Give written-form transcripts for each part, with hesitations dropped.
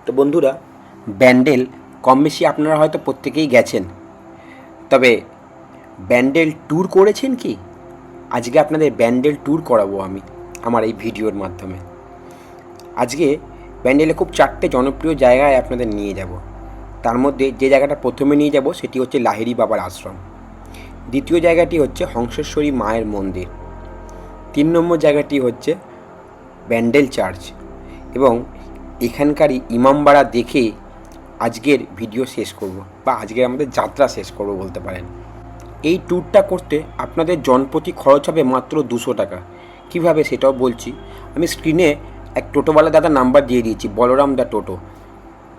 তো বন্ধুরা, ব্যান্ডেল কম বেশি আপনারা হয়তো প্রত্যেকেই গেছেন, তবে ব্যান্ডেল ট্যুর করেছেন কি? আজকে আপনাদের ব্যান্ডেল ট্যুর করাবো আমি আমার এই ভিডিওর মাধ্যমে। আজকে ব্যান্ডেলে খুব 4টে জনপ্রিয় জায়গায় আপনাদের নিয়ে যাব। তার মধ্যে যে জায়গাটা প্রথমে নিয়ে যাব সেটি হচ্ছে লাহিড়ী বাবার আশ্রম। দ্বিতীয় জায়গাটি হচ্ছে হংসেশ্বরী মায়ের মন্দির। 3 নম্বর জায়গাটি হচ্ছে ব্যান্ডেল চার্চ। এবং এখানকারই ইমামবাড়া দেখে আজকের ভিডিও শেষ করব, বা আজকের আমাদের যাত্রা শেষ করব বলতে পারেন। এই ট্যুরটা করতে আপনাদের জনপ্রতি খরচ হবে মাত্র 200 টাকা। কীভাবে সেটাও বলছি। আমি স্ক্রিনে এক টোটোওয়ালা দাদার নাম্বার দিয়ে দিয়েছি, বলরাম দা টোটো।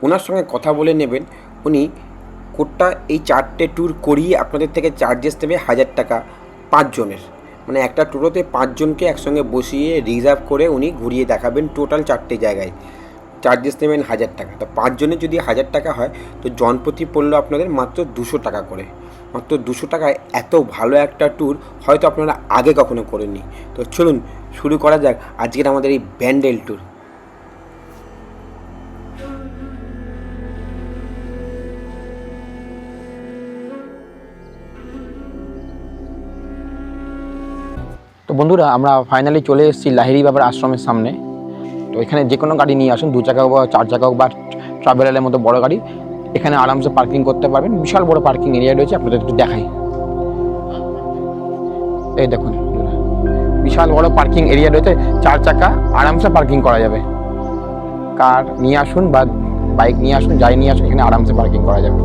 ওনার সঙ্গে কথা বলে নেবেন। উনি কোটটা এই 4টে ট্যুর করিয়ে আপনাদের থেকে চার্জেস দেবে 1000 টাকা 5 জনের। মানে একটা টোটোতে 5 জনকে একসঙ্গে বসিয়ে রিজার্ভ করে উনি ঘুরিয়ে দেখাবেন টোটাল 4টে জায়গায়। চার্জেস নেবেন 1000 টাকা। তো 5 জনের যদি 1000 টাকা হয়, তো জনপ্রতি পড়লো আপনাদের মাত্র 200 টাকা করে। মাত্র 200 টাকায় এত ভালো একটা ট্যুর হয়তো আপনারা আগে কখনো করেননি। তো চলুন শুরু করা যাক আজকের আমাদের এই ব্যান্ডেল ট্যুর। তো বন্ধুরা, আমরা ফাইনালি চলে এসেছি লাহিড়ী বাবার আশ্রমের সামনে। তো এখানে যে কোনো গাড়ি নিয়ে আসুন, 2 চাকা হোক বা 4 চাকা হোক বা ট্রাভেলারের মতো বড় গাড়ি, এখানে আরামসে পার্কিং করতে পারবেন। বিশাল বড় পার্কিং এরিয়া রয়েছে, আপনাদের একটু দেখাই। এই দেখুন, বিশাল বড় পার্কিং এরিয়া রয়েছে, 4 চাকা আরামসে পার্কিং করা যাবে। কার নিয়ে আসুন বা বাইক নিয়ে আসুন, যাই নিয়ে আসুন, এখানে আরামসে পার্কিং করা যাবে।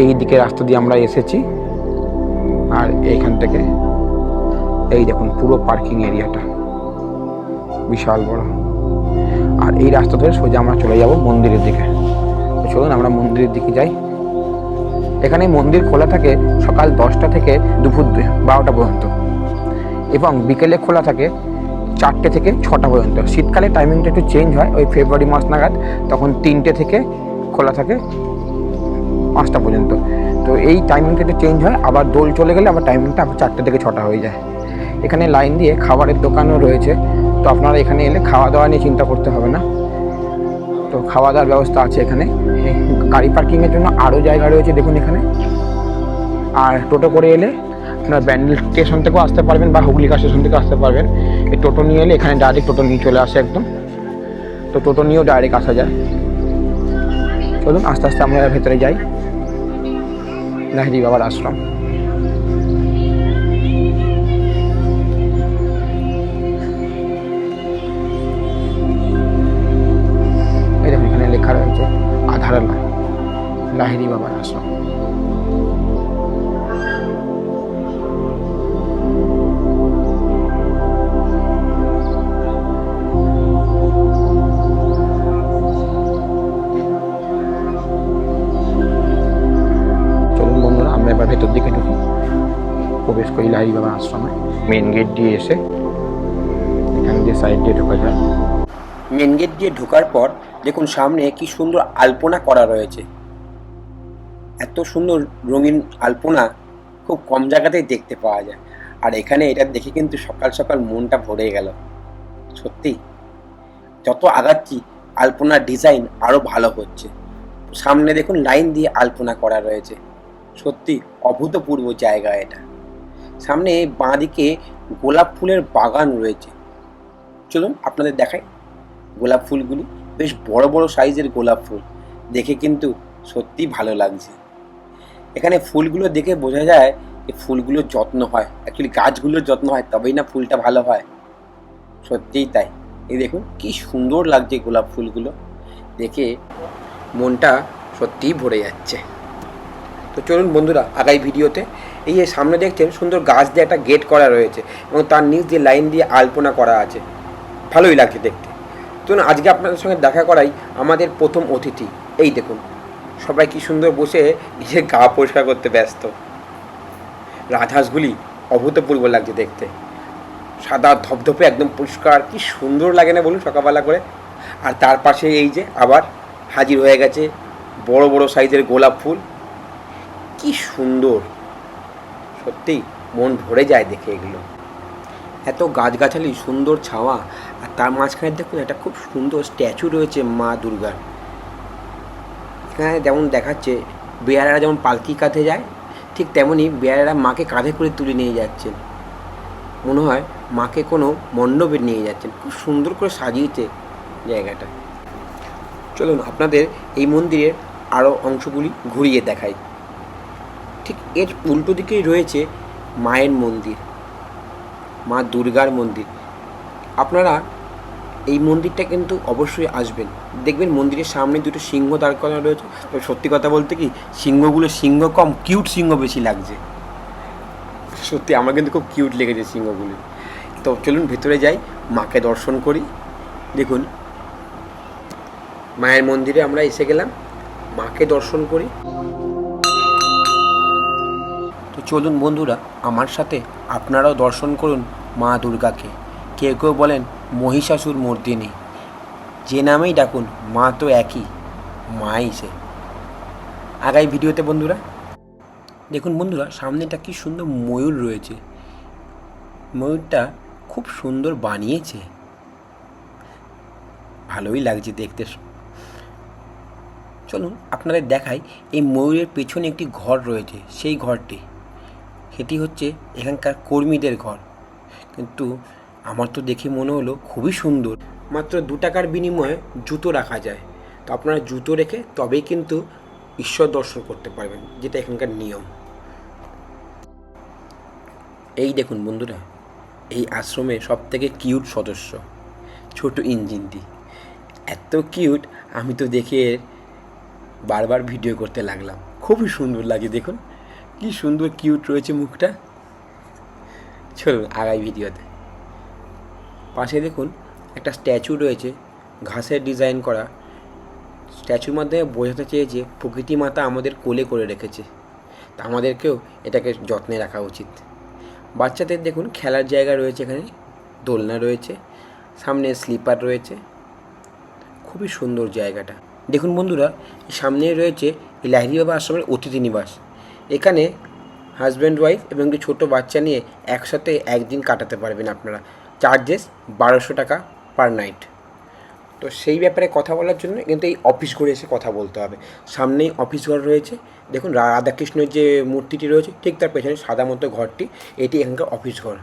এই দিকে রাস্তা দিয়ে আমরা এসেছি, আর এইখান থেকে এই দেখুন পুরো পার্কিং এরিয়াটা বিশাল বড়। আর এই রাস্তা ধরে সোজা আমরা চলে যাব মন্দিরের দিকে। তো চলুন আমরা মন্দিরের দিকে যাই। এখানে মন্দির খোলা থাকে সকাল 10টা থেকে দুপুর 12টা পর্যন্ত, এবং বিকেলে খোলা থাকে 4টে থেকে 6টা পর্যন্ত। শীতকালে টাইমিংটা একটু চেঞ্জ হয়, ওই ফেব্রুয়ারি মাস নাগাদ, তখন 3টে থেকে খোলা থাকে 5টা পর্যন্ত। তো এই টাইমিংটা একটু চেঞ্জ হয়, আবার দোল চলে গেলে আবার টাইমিংটা আবার 4টে থেকে 6টা হয়ে যায়। এখানে লাইন দিয়ে খাবারের দোকানও রয়েছে, তো আপনারা এখানে এলে খাওয়া দাওয়া নিয়ে চিন্তা করতে হবে না। তো খাওয়া দাওয়ার ব্যবস্থা আছে এখানে। গাড়ি পার্কিংয়ের জন্য আরও জায়গা রয়েছে দেখুন এখানে। আর টোটো করে এলে আপনারা ব্যান্ডেল স্টেশন থেকেও আসতে পারবেন বা হুগলিকা স্টেশন থেকে আসতে পারবেন। এই টোটো নিয়ে এলে এখানে ডাইরেক্ট টোটো নিয়ে চলে আসে একদম। তো টোটো নিয়েও ডাইরেক্ট আসা যায়। চলুন আস্তে আস্তে আমরা ভেতরে যাই লাহিড়ী বাবার আশ্রম। লেখা রয়েছে আধারালয় লাহিড়ী বাবার আশ্রম। চলুন বন্ধুরা, আমরা এবার ভেতর দিকে ঢুকি, প্রবেশ করি লাহিড়ী বাবার আশ্রমে। মেন গেট দিয়ে এসে এখান দিয়ে সাইড দিয়ে ঢোকা যায়। মেন গেট দিয়ে ঢোকার পর দেখুন সামনে কি সুন্দর আলপনা করা রয়েছে। এত সুন্দর রঙিন আলপনা খুব কম জায়গাতেই দেখতে পাওয়া যায়। আর এখানে এটা দেখে কিন্তু সকাল সকাল মনটা ভরে গেল। সত্যি যত আগাচ্ছি আলপনার ডিজাইন আরও ভালো হচ্ছে। সামনে দেখুন লাইন দিয়ে আলপনা করা রয়েছে। সত্যি অভূতপূর্ব জায়গা এটা। সামনে বাঁ দিকে গোলাপ ফুলের বাগান রয়েছে। চলুন আপনাদের দেখাই গোলাপ ফুলগুলি। বেশ বড় বড় সাইজের গোলাপ ফুল, দেখে কিন্তু সত্যি ভালো লাগছে। এখানে ফুলগুলো দেখে বোঝা যায় যে ফুলগুলোর যত্ন হয়, অ্যাকচুয়ালি গাছগুলোর যত্ন হয়, তবেই না ফুলটা ভালো হয়। সত্যিই তাই। এই দেখুন কি সুন্দর লাগছে গোলাপ ফুলগুলো, দেখে মনটা সত্যিই ভরে যাচ্ছে। তো চলুন বন্ধুরা আগাই ভিডিওতে। এই যে সামনে দেখছেন সুন্দর গাছ দিয়ে একটা গেট করা রয়েছে, এবং তার নিচ দিয়ে লাইন দিয়ে আলপনা করা আছে। ভালোই লাগছে দেখতে। চলুন আজকে আপনাদের সঙ্গে দেখা করাই আমাদের প্রথম অতিথি। এই দেখুন সবাই কি সুন্দর বসে নিজের গা পরিষ্কার করতে ব্যস্ত। রাজহাঁসগুলি অভূতপূর্ব লাগছে দেখতে, সাদা ধপধপে একদম পরিষ্কার, কি সুন্দর লাগে না বলুন সকালবেলা করে। আর তার পাশে এই যে আবার হাজির হয়ে গেছে বড় বড় সাইজের গোলাপ ফুল, কি সুন্দর। সত্যি মন ভরে যায় দেখে এগুলো। এত গাছগাছালি, সুন্দর ছাওয়া, আর তার মাঝখানে দেখুন একটা খুব সুন্দর স্ট্যাচু রয়েছে মা দুর্গার। এখানে যেমন দেখাচ্ছে বেয়ারারা যেমন পালকি কাঁধে যায়, ঠিক তেমনই বেয়ারারা মাকে কাঁধে করে তুলে নিয়ে যাচ্ছেন। মনে হয় মাকে কোনো মণ্ডপে নিয়ে যাচ্ছেন। খুব সুন্দর করে সাজিয়েছে জায়গাটা। চলুন আপনাদের এই মন্দিরের আরও অংশগুলি ঘুরিয়ে দেখাই। ঠিক এর উল্টো দিকেই রয়েছে মায়ের মন্দির, মা দুর্গার মন্দির। আপনারা এই মন্দিরটা কিন্তু অবশ্যই আসবেন, দেখবেন মন্দিরের সামনে দুটো সিংহ দাঁড় করানো রয়েছে। তবে সত্যি কথা বলতে কি, সিংহগুলো সিংহ কম, কিউট সিংহ বেশি লাগছে। সত্যি আমার কিন্তু খুব কিউট লেগেছে সিংহগুলি। তো চলুন ভেতরে যাই, মাকে দর্শন করি। দেখুন মায়ের মন্দিরে আমরা এসে গেলাম, মাকে দর্শন করি। তো চলুন বন্ধুরা, আমার সাথে আপনারাও দর্শন করুন মা দুর্গাকে। কেউ কেউ বলেন মহিষাসুর মর্দিনী, যে নামেই ডাকুন মা তো একই, মাই সে। আগাই ভিডিওতে বন্ধুরা। দেখুন বন্ধুরা, সামনেটা কি সুন্দর ময়ূর রয়েছে। ময়ূরটা খুব সুন্দর বানিয়েছে, ভালোই লাগছে দেখতে। চলুন আপনাদের দেখাই, এই ময়ূরের পেছনে একটি ঘর রয়েছে। সেই ঘরটি, সেটি হচ্ছে এখানকার কর্মীদের ঘর। কিন্তু আমার তো দেখে মনে হলো খুবই সুন্দর। মাত্র 2 টাকার বিনিময়ে জুতো রাখা যায়। তো আপনারা জুতো রেখে তবেই কিন্তু ঈশ্বর দর্শন করতে পারবেন, যেটা এখানকার নিয়ম। এই দেখুন বন্ধুরা, এই আশ্রমের সবথেকে কিউট সদস্য ছোট ইঞ্জিনটি। এত কিউট, আমি তো দেখে বারবার ভিডিও করতে লাগলাম। খুবই সুন্দর লাগে, দেখুন কি সুন্দর কিউট রয়েছে মুখটা। চলুন আগাই ভিডিওতে। পাশে দেখুন একটা স্ট্যাচু রয়েছে, ঘাসের ডিজাইন করা। স্ট্যাচুর মাধ্যমে বোঝাতে চেয়েছে প্রকৃতি মাতা আমাদের কোলে করে রেখেছে, তা আমাদেরকেও এটাকে যত্নে রাখা উচিত। বাচ্চাদের দেখুন খেলার জায়গা রয়েছে, এখানে দোলনা রয়েছে, সামনে স্লিপার রয়েছে। খুবই সুন্দর জায়গাটা। দেখুন বন্ধুরা, সামনে রয়েছে এই লাহিড়ী বাবা আশ্রমের অতিথি নিবাস। এখানে হাজব্যান্ড ওয়াইফ এবং একটি ছোটো বাচ্চা নিয়ে একসাথে একদিন কাটাতে পারবেন আপনারা। চার্জেস 1200 টাকা পার নাইট। তো সেই ব্যাপারে কথা বলার জন্য কিন্তু এই অফিস ঘরে এসে কথা বলতে হবে। সামনেই অফিস ঘর রয়েছে, দেখুন রাধাকৃষ্ণের যে মূর্তিটি রয়েছে ঠিক তার পেছনে সাদা মতো ঘরটি, এটি এখানকার অফিস ঘর।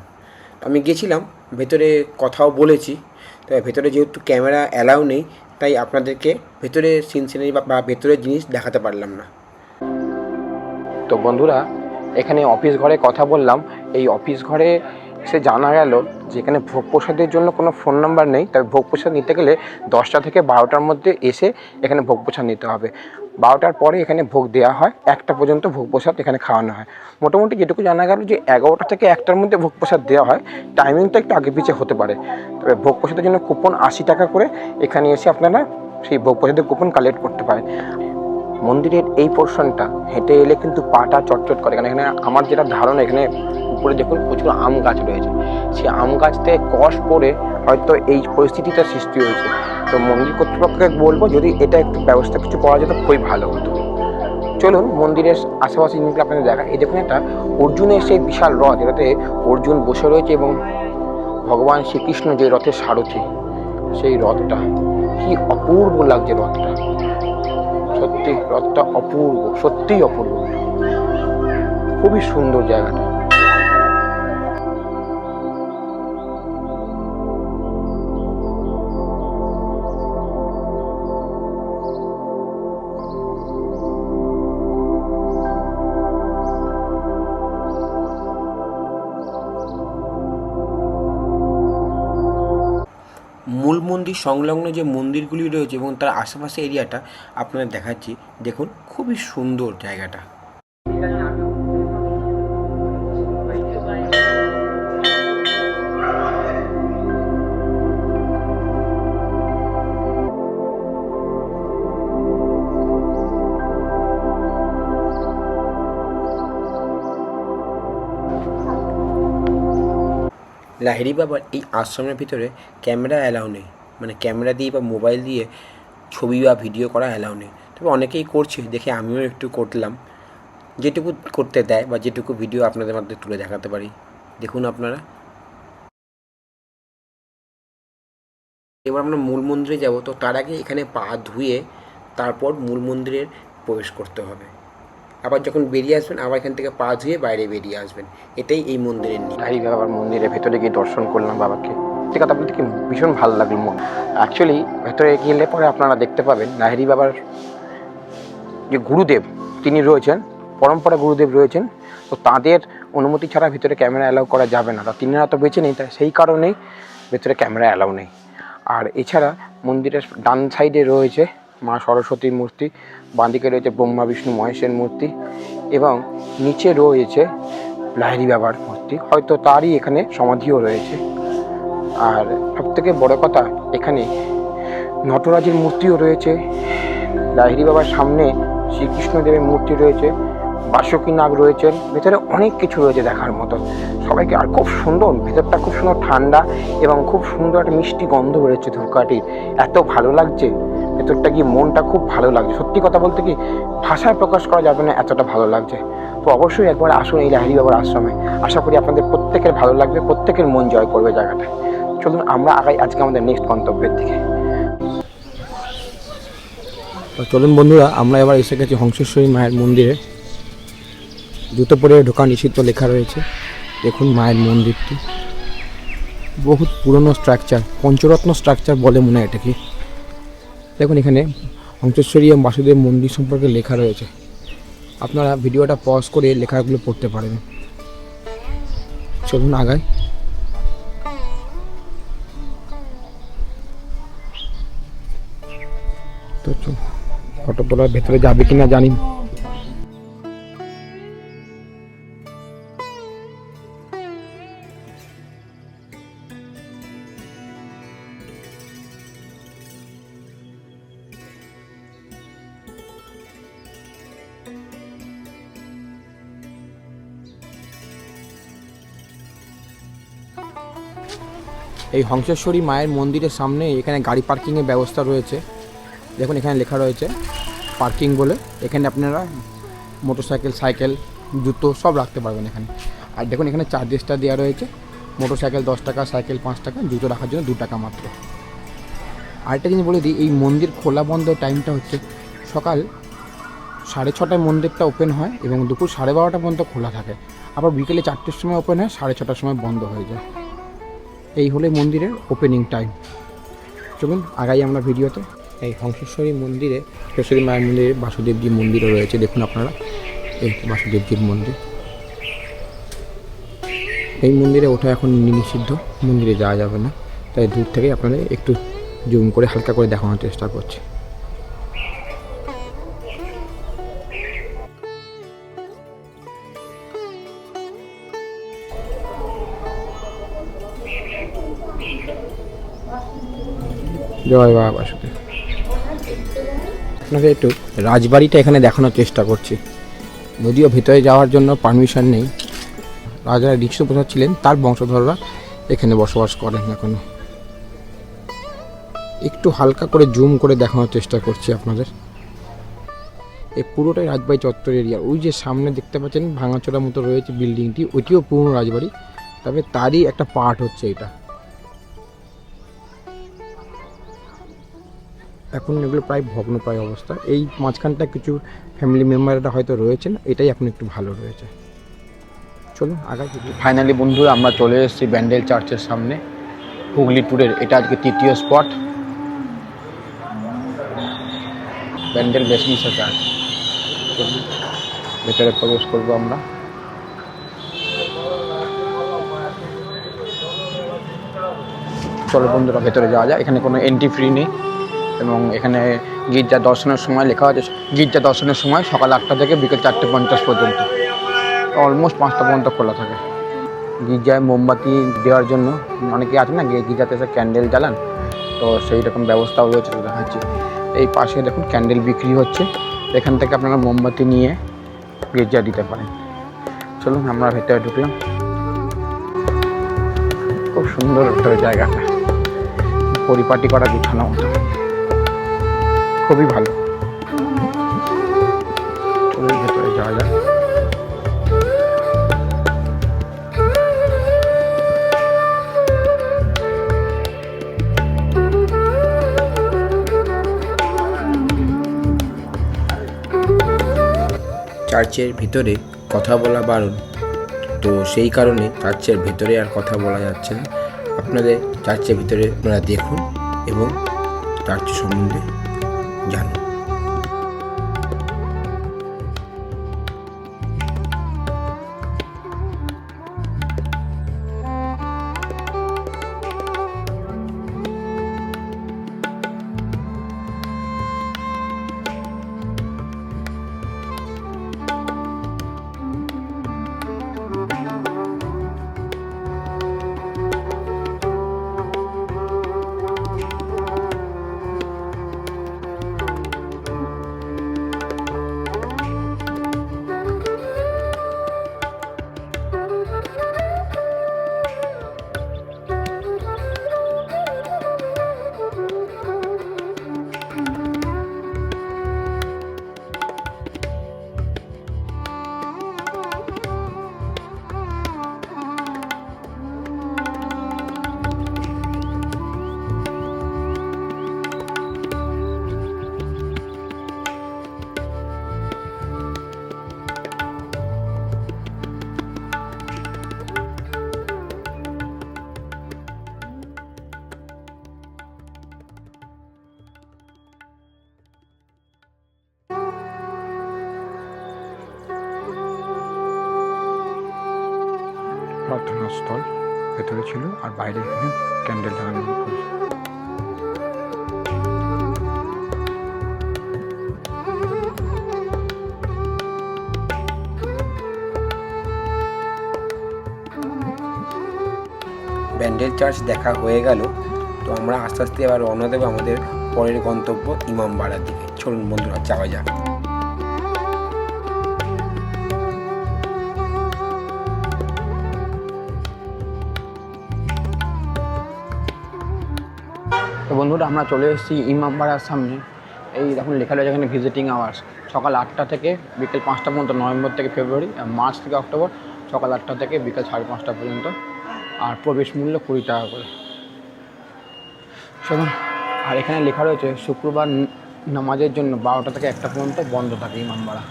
আমি গেছিলাম ভেতরে, কথাও বলেছি। তবে ভেতরে যেহেতু ক্যামেরা অ্যালাউ নেই, তাই আপনাদেরকে ভেতরে সিনারি বা ভেতরের জিনিস দেখাতে পারলাম না। তো বন্ধুরা, এখানে অফিস ঘরে কথা বললাম। এই অফিস ঘরে সে জানা গেল যে এখানে ভোগ প্রসাদের জন্য কোনো ফোন নাম্বার নেই। তবে ভোগ প্রসাদ নিতে গেলে 10টা থেকে 12টার মধ্যে এসে এখানে ভোগ প্রসাদ নিতে হবে। 12টার পরে এখানে ভোগ দেওয়া হয়, 1টা পর্যন্ত ভোগ প্রসাদ এখানে খাওয়ানো হয়। মোটামুটি যেটুকু জানা গেল যে 11টা থেকে 1টার মধ্যে ভোগ প্রসাদ দেওয়া হয়। টাইমিংটা একটু আগে পিছিয়ে হতে পারে। তবে ভোগ প্রসাদের জন্য কুপন 80 টাকা করে, এখানে এসে আপনারা সেই ভোগ প্রসাদের কুপন কালেক্ট করতে পারেন। মন্দিরের এই পোর্শনটা হেঁটে এলে কিন্তু পাটা চটচট করে, কারণ এখানে আমার যেটা ধারণা, এখানে উপরে দেখুন প্রচুর আম গাছ রয়েছে। সেই আম গাছ থেকে কষ পড়ে হয়তো এই পরিস্থিতিটা সৃষ্টি হয়েছে। তো মন্দির কর্তৃপক্ষকে বলবো যদি এটা একটু ব্যবস্থা কিছু করা যেত খুবই ভালো হতো। চলুন মন্দিরের আশেপাশে জিনিসগুলো আপনাদের দেখা। এই দেখুন একটা অর্জুনের সেই বিশাল রথ, এটাতে অর্জুন বসে রয়েছে এবং ভগবান শ্রীকৃষ্ণ যে রথের সারথি, সেই রথটা কি অপূর্ব লাগছে। রথটা সত্যি, রথটা অপূর্ব, সত্যিই অপূর্ব, খুবই সুন্দর জায়গাটা। মূল মন্দির সংলগ্ন যে মন্দিরগুলি রয়েছে এবং তার আশেপাশে এরিয়াটা আপনাদের দেখাচ্ছি। দেখুন খুবই সুন্দর জায়গাটা। লাহিড়ী বাবার এই আশ্রমের ভিতরে ক্যামেরা অ্যালাউ নেই, মানে ক্যামেরা দিয়ে বা মোবাইল দিয়ে ছবি বা ভিডিও করা অ্যালাউ নেই। তবে অনেকেই করছে দেখে আমিও একটু করলাম, যেটুকু করতে দেয় বা যেটুকু ভিডিও আপনাদের মধ্যে তুলে দেখাতে পারি। দেখুন আপনারা। এবার আমরা মূল মন্দিরে যাব, তো তার আগে এখানে পা ধুয়ে তারপর মূল মন্দিরের প্রবেশ করতে হবে। আবার যখন বেরিয়ে আসবেন আবার এখান থেকে পা ধুয়ে বাইরে বেরিয়ে আসবেন, এটাই এই মন্দিরের নিয়ম। লাহিড়ী বাবার মন্দিরের ভেতরে গিয়ে দর্শন করলাম বাবাকে, সত্যি কথা বলতে কি ভীষণ ভালো লাগলো। অ্যাকচুয়ালি ভেতরে গেলে পরে আপনারা দেখতে পাবেন লাহিড়ী বাবার যে গুরুদেব তিনি রয়েছেন, পরম্পরা গুরুদেব রয়েছেন, তো তাদের অনুমতি ছাড়া ভিতরে ক্যামেরা অ্যালাউ করা যাবে না। তা তিনারা তো বেঁচে নেই, তাই সেই কারণেই ভেতরে ক্যামেরা অ্যালাউ নেই। আর এছাড়া মন্দিরের ডান সাইডে রয়েছে মা সরস্বতীর মূর্তি, বাঁদিকে রয়েছে ব্রহ্মা বিষ্ণু মহেশের মূর্তি এবং নিচে রয়েছে লাহিড়ী বাবার মূর্তি, হয়তো তারই এখানে সমাধিও রয়েছে। আর সবথেকে বড় কথা, এখানে নটরাজের মূর্তিও রয়েছে, লাহিড়ী বাবার সামনে শ্রীকৃষ্ণদেবের মূর্তি রয়েছে, বাসুকী নাগ রয়েছেন, ভেতরে অনেক কিছু রয়েছে দেখার মতো সবাইকে। আর খুব সুন্দর, ভেতরটা খুব সুন্দর ঠান্ডা এবং খুব সুন্দর একটা মিষ্টি গন্ধ বেরোচ্ছে ধূপকাঠির, এত ভালো লাগছে ভেতরটা গিয়ে, মনটা খুব ভালো লাগছে। সত্যি কথা বলতে কি ভাষায় প্রকাশ করা যাবে না, এতটা ভালো লাগছে। তো অবশ্যই একবার আসুন এই লাহিড়ী বাবার আশ্রমে, আশা করি আপনাদের প্রত্যেকের ভালো লাগবে, প্রত্যেকের মন জয় করবে জায়গাটা। চলুন আমরা আগাই আজকে আমাদের নেক্সট গন্তব্যের দিকে। তো চলুন বন্ধুরা, আমরা এবার এসে গেছি হংসেশ্বরী মায়ের মন্দিরে। জুতো পরে ঢোকা নিষিদ্ধ লেখা রয়েছে। দেখুন মায়ের মন্দিরটি বহুত পুরনো স্ট্রাকচার, পঞ্চরত্ন স্ট্রাকচার বলে মনে হয় এটাকে। দেখুন এখানে হংসেশ্বরী এবং বাসুদেব মন্দির সম্পর্কে লেখা রয়েছে, আপনারা ভিডিওটা পজ করে লেখাগুলো পড়তে পারেন। চলুন আগাই। তো ফটো তোলার ভেতরে যাবে কিনা জানি। এই হংসেশ্বরী মায়ের মন্দিরের সামনে এখানে গাড়ি পার্কিংয়ের ব্যবস্থা রয়েছে। দেখুন এখানে লেখা রয়েছে পার্কিং বলে, এখানে আপনারা মোটরসাইকেল, সাইকেল, জুতো সব রাখতে পারবেন এখানে। আর দেখুন এখানে চার্জেসটা দেওয়া রয়েছে, মোটরসাইকেল 10 টাকা, সাইকেল 5 টাকা, জুতো রাখার জন্য 2 টাকা মাত্র। আরেকটা জিনিস বলে দিই, এই মন্দির খোলা বন্ধের টাইমটা হচ্ছে সকাল 6:30টায় মন্দিরটা ওপেন হয় এবং দুপুর 12:30টা পর্যন্ত খোলা থাকে, আবার বিকেলে 4টের সময় ওপেন হয়, 6:30টার সময় বন্ধ হয়ে যায়। এই হলো মন্দিরের ওপেনিং টাইম। চলুন আগাই আমরা ভিডিওতে। এই হংসেশ্বরী মন্দিরে, হংসেশ্বরী মায়ের মন্দিরে বাসুদেবজি মন্দিরও রয়েছে। দেখুন আপনারা, এই বাসুদেবজির মন্দির। এই মন্দিরে ওঠা এখন নিষিদ্ধ, মন্দিরে যাওয়া যাবে না, তাই দূর থেকে আপনাদের একটু জুম করে হালকা করে দেখানোর চেষ্টা করছি। জয় বাবা বাসুদেব। আপনাকে একটু রাজবাড়িটা এখানে দেখানোর চেষ্টা করছি, যদিও ভেতরে যাওয়ার জন্য পারমিশন নেই। রাজা ঋষিপ্রসাদ ছিলেন, তার বংশধররা এখানে বসবাস করেন এখনো। একটু হালকা করে জুম করে দেখানোর চেষ্টা করছি আপনাদের। এই পুরোটাই রাজবাড়ি চত্বর এরিয়া। ওই যে সামনে দেখতে পাচ্ছেন ভাঙাচোরা মতো রয়েছে বিল্ডিংটি, ওইটিও পুরনো রাজবাড়ি, তবে তারই একটা পার্ট হচ্ছে এটা। এখন এগুলো প্রায় ভগ্নপ্রায় অবস্থা। এই মাঝখানটা কিছু ফ্যামিলি মেম্বাররা হয়তো রয়েছেন, এটাই এখন একটু ভালো রয়েছে। চলুন আগাই। ফাইনালি বন্ধুরা আমরা চলে এসেছি ব্যান্ডেল চার্চের সামনে, হুগলি ট্যুরের এটা আজকে 3য় স্পট, ব্যান্ডেল বেসমিশা চার্চ। চলুন ভেতরে প্রবেশ করবো আমরা। চলো বন্ধুরা ভেতরে যাওয়া যায়। এখানে কোনো এন্ট্রি ফ্রি নেই এবং এখানে গির্জা দর্শনের সময় লেখা আছে, গির্জা দর্শনের সময় সকাল 8টা থেকে বিকেল 4:50 পর্যন্ত, অলমোস্ট 5টা পর্যন্ত খোলা থাকে। গির্জায় মোমবাতি দেওয়ার জন্য অনেকে আছে না, গির্জাতে এসে ক্যান্ডেল জ্বালান, তো সেই রকম ব্যবস্থাও রয়েছে দেখাচ্ছি। এই পাশে দেখুন ক্যান্ডেল বিক্রি হচ্ছে, এখান থেকে আপনারা মোমবাতি নিয়ে গির্জা দিতে পারেন। চলুন আমরা ভেতরে ঢুকলাম। খুব সুন্দর ভেতরে জায়গাটা, পরিপাটি করা গুছানো মতো, খুবই ভালো। চলুন ভেতরে যাওয়া যায়। চার্চের ভিতরে কথা বলা বারণ, তো সেই কারণে চার্চের ভিতরে আর কথা বলা যাচ্ছে না। আপনাদের চার্চের ভিতরে আপনারা দেখুন এবং চার্চ সম্বন্ধে জানুন। প্রার্থনা স্থল ভেতরে ছিল, আর বাইরে এখানে ক্যান্ডেল জ্বালানো হয়েছে। ব্যান্ডেল চার্চ দেখা হয়ে গেল, তো আমরা আস্তে আস্তে এবার রওনা দেবো আমাদের পরের গন্তব্য ইমামবাড়ার দিকে। চলুন বন্ধুরা, যাওয়া যাক। তো বন্ধুরা, আমরা চলে এসেছি ইমামবাড়ার সামনে। এই দেখুন লেখা রয়েছে এখানে ভিজিটিং আওয়ার্স, সকাল 8টা থেকে বিকেল 5টা পর্যন্ত, নভেম্বর থেকে ফেব্রুয়ারি, আর মার্চ থেকে অক্টোবর সকাল 8টা থেকে বিকেল 5:30 পর্যন্ত। আর প্রবেশ মূল্য 20 টাকা করে। চলুন। আর এখানে লেখা রয়েছে শুক্রবার নামাজের জন্য 12টা থেকে 1টা পর্যন্ত বন্ধ থাকে ইমামবাড়া।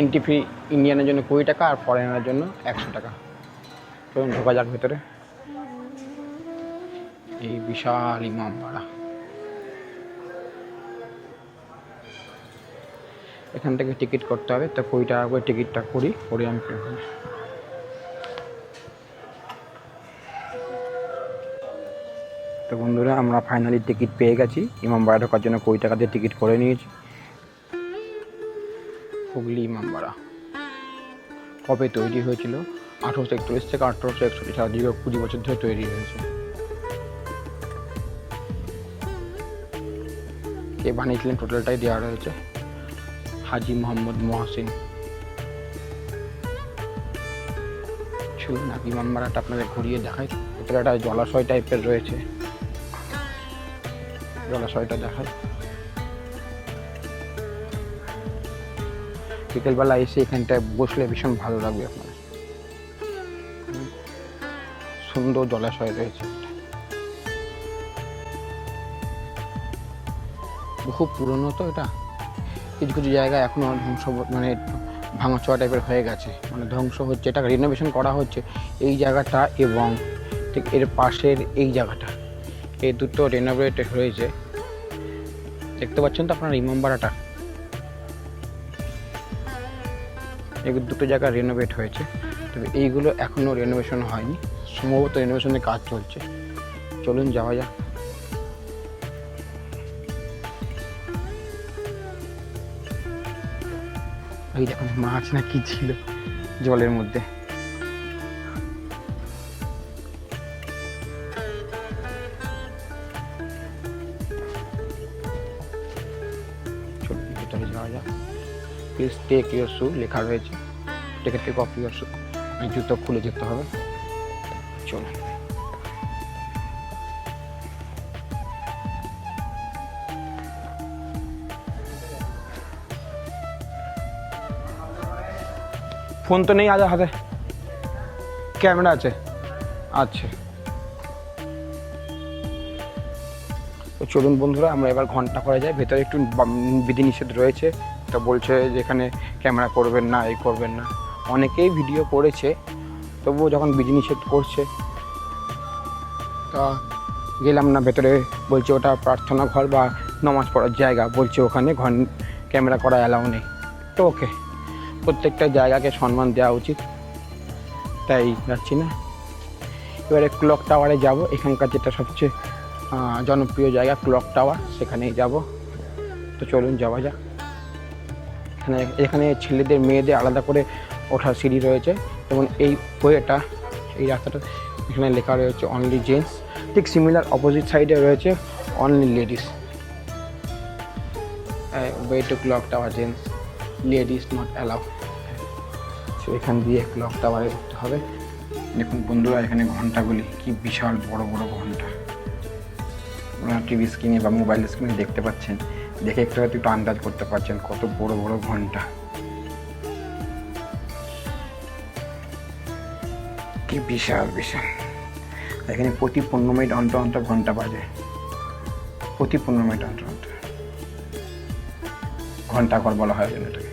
এন্ট্রি ফি ইন্ডিয়ানের জন্য 20 টাকা আর ফরেনারের জন্য 100 টাকা। চলুন ঢোকা যাক ভেতরে। এই বিশাল ইমামবাড়া, এখান থেকে টিকিট করতে হবে, তো 20 টাকা করে টিকিটটা করি আমি। তো বন্ধুরা, আমরা ফাইনালি টিকিট পেয়ে গেছি। ইমামবাড়া ঢোকার জন্য 20 টাকা দিয়ে টিকিট করে নিয়েছি। হুগলি ইমামবাড়া কবে তৈরি হয়েছিল? 1841 থেকে 1861 সাল, দীর্ঘ 20 বছর ধরে তৈরি হয়েছে। কে বানিয়েছিলেন টোটালটাই দেওয়া রয়েছে, হাজি মোহাম্মদ মহসিন। চলুন না ইমামবাড়াটা আপনাদের ঘুরিয়ে দেখাই। ভিতরে একটা জলাশয় টাইপের রয়েছে, জলাশয়টা দেখায়। বিকেলবেলা এসে এখানটায় বসলে ভীষণ ভালো লাগবে আপনার। সুন্দর জলাশয় রয়েছে, খুব পুরনো তো এটা। কিছু কিছু জায়গায় এখনো ধ্বংস, মানে ভাঙাচোরা টাইপের হয়ে গেছে, মানে ধ্বংস হচ্ছে। এটা রিনোভেশন করা হচ্ছে এই জায়গাটা, এবং ঠিক এর পাশের এই জায়গাটা, এই দুটো রিনোভেট হয়েছে। দেখতে পাচ্ছেন তো আপনার ইমামবাড়াটা, এই দুটো জায়গা রিনোভেট হয়েছে, তবে এইগুলো এখনও রিনোভেশন হয়নি, সম্ভবত রিনোভেশনের কাজ চলছে। চলুন যাওয়া যাক। এই দেখুন মাছ না কি ছিল জলের মধ্যে। চলুন ভিতরে যাওয়া যাক। প্লিজ টেক ইউর শু লেখা রয়েছে, টেক অফ ইউর শু। জুতো খুলে যেতে হবে। চলুন। ফোন তো নেই আজ হাতে, ক্যামেরা আছে। আচ্ছা, তো চলুন বন্ধুরা, আমরা এবার ঘন্টা করে যাই। ভেতরে একটু বিধিনিষেধ রয়েছে, তো বলছে যে এখানে ক্যামেরা করবেন না, এই করবেন না। অনেকেই ভিডিও করেছে, তবুও যখন বিধিনিষেধ করছে তা গেলাম না ভেতরে। বলছে ওটা প্রার্থনা ঘর বা নামাজ পড়ার জায়গা, বলছে ওখানে ক্যামেরা করা অ্যালাউ নেই। তো ওকে, প্রত্যেকটা জায়গাকে সম্মান দেওয়া উচিত, তাই যাচ্ছি না। এবারে ক্লক টাওয়ারে যাব, এখানকার যেটা সবচেয়ে জনপ্রিয় জায়গা ক্লক টাওয়ার, সেখানেই যাব। তো চলুন যাওয়া যাক। এখানে ছেলেদের মেয়েদের আলাদা করে ওঠার সিঁড়ি রয়েছে, যেমন এই ওয়েটা, এই রাস্তাটা এখানে লেখা রয়েছে অনলি জেন্টস। ঠিক সিমিলার অপোজিট সাইডে রয়েছে only ladies. Way to clock tower gents, ladies not allow. So এখান দিয়ে ক্লক টাওয়ারে উঠতে হবে। দেখুন বন্ধুরা, এখানে ঘন্টাগুলি কি বিশাল বড় বড় ঘন্টা। আপনারা টিভি স্ক্রিনে বা মোবাইল স্ক্রিনে দেখতে পাচ্ছেন, দেখে একটু হয়তো একটু আন্দাজ করতে পারছেন কত বড় বড় ঘন্টা, কি বিশাল বিশাল। এখানে প্রতি 15 মিনিট অন্তর অন্তর ঘন্টা বাজে, প্রতি 15 মিনিট অন্তর অন্তর ঘন্টা ঘর বলা হয় এটাকে।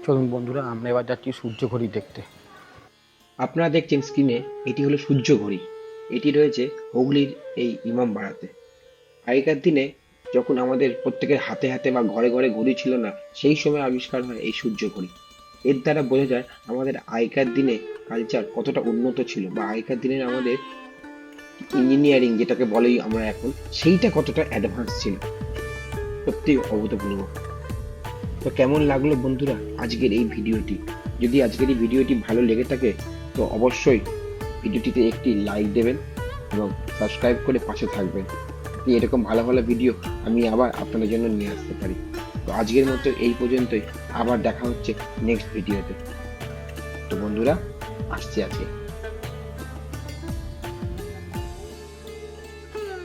চলুন বন্ধুরা, আমরা এবার যাচ্ছি সূর্য ঘড়ি দেখতে। আপনারা দেখছেন স্ক্রিনে, এটি হলো সূর্য ঘড়ি। এটি রয়েছে হুগলির এই ইমামবাড়াতে। আগেকার দিনে যখন আমাদের প্রত্যেকের হাতে হাতে বা ঘরে ঘরে ঘড়ি ছিল না, সেই সময় আবিষ্কার হয় এই সূর্য ঘড়ি। এর দ্বারা বোঝা যায় আমাদের আগেকার দিনে কালচার কতটা উন্নত ছিল, বা আগেকার দিনের আমাদের ইঞ্জিনিয়ারিং যেটাকে বলেই আমরা এখন, সেইটা কতটা অ্যাডভান্স ছিল। সত্যি অভূতপূর্ব। তো কেমন লাগলো বন্ধুরা আজকের এই ভিডিওটি? যদি আজকের এই ভিডিওটি ভালো লেগে থাকে তো অবশ্যই ভিডিওটিতে একটি লাইক দেবেন এবং সাবস্ক্রাইব করে পাশে থাকবেন। এরকম ভালো ভালো ভিডিও আমি আবার আপনাদের জন্য নিয়ে আসতে পারি। তো আজকের মতো এই পর্যন্তই, আবার দেখা হচ্ছে নেক্সট ভিডিওতে। তো বন্ধুরা, আসছি আজকে।